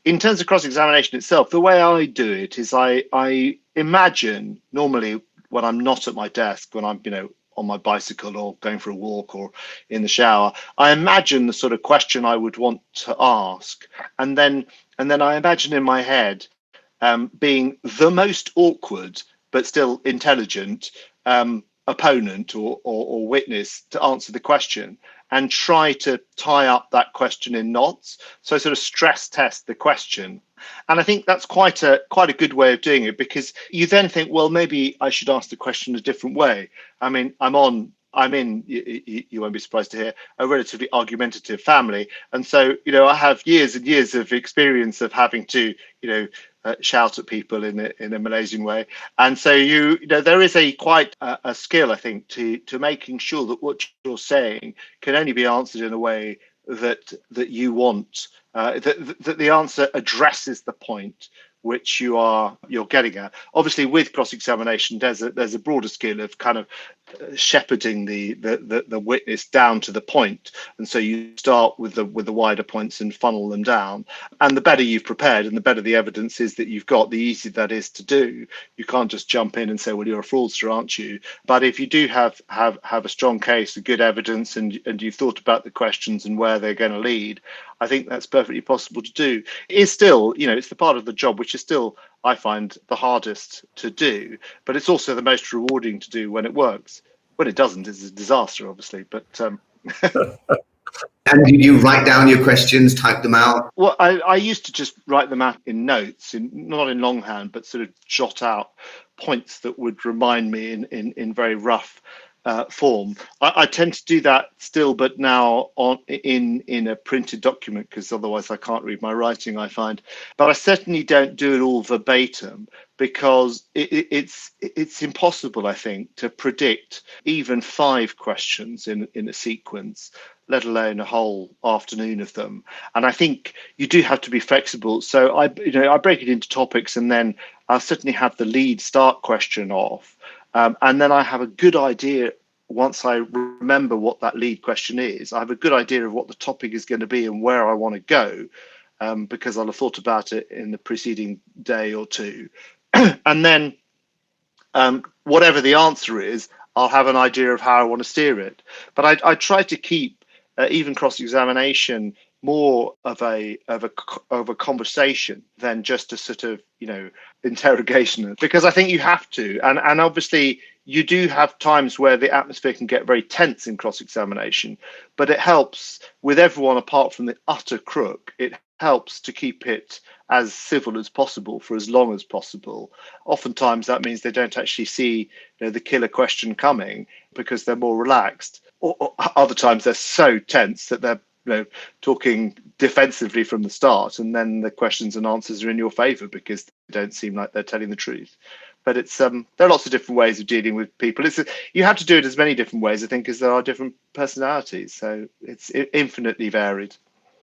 in terms of cross-examination itself, the way I do it is I imagine normally when I'm not at my desk, when I'm, on my bicycle or going for a walk or in the shower, I imagine the sort of question I would want to ask. And then I imagine in my head being the most awkward but still intelligent opponent or witness to answer the question, and try to tie up that question in knots. So sort of stress test the question. And I think that's quite a good way of doing it, because you then think, well, maybe I should ask the question a different way. I mean, I'm in, you won't be surprised to hear, a relatively argumentative family. And so, I have years and years of experience of having to, shout at people in a Malaysian way. And so, there is quite a skill, I think, to making sure that what you're saying can only be answered in a way that you want, that the answer addresses the point which you're getting at. Obviously, with cross-examination, there's a broader skill of kind of shepherding the witness down to the point, and so you start with the wider points and funnel them down. And the better you've prepared, and the better the evidence is that you've got, the easier that is to do. You can't just jump in and say, "Well, you're a fraudster, aren't you?" But if you do have a strong case, a good evidence, and you've thought about the questions and where they're going to lead, I think that's perfectly possible to do. It is still, it's the part of the job which is still, I find, the hardest to do, but it's also the most rewarding to do when it works. When it doesn't, it's a disaster, obviously. But and you write down your questions, type them out? Well, I used to just write them out in notes, not in longhand, but sort of jot out points that would remind me in very rough form. I tend to do that still, but now in a printed document, because otherwise I can't read my writing, I find. But I certainly don't do it all verbatim, because it's impossible, I think, to predict even 5 questions in a sequence, let alone a whole afternoon of them. And I think you do have to be flexible. So I break it into topics, and then I'll certainly have the lead start question off. And then I have a good idea, once I remember what that lead question is, I have a good idea of what the topic is going to be and where I want to go, because I'll have thought about it in the preceding day or two. And then whatever the answer is, I'll have an idea of how I want to steer it. But I try to keep even cross-examination more of a conversation than just a sort of interrogation, because I think you have to, and obviously you do have times where the atmosphere can get very tense in cross-examination, but it helps with everyone apart from the utter crook. It helps to keep it as civil as possible for as long as possible. Oftentimes that means they don't actually see the killer question coming, because they're more relaxed, or other times they're so tense that they're talking defensively from the start, and then the questions and answers are in your favor because they don't seem like they're telling the truth. But it's there are lots of different ways of dealing with people. You have to do it as many different ways, I think, as there are different personalities. So it's infinitely varied.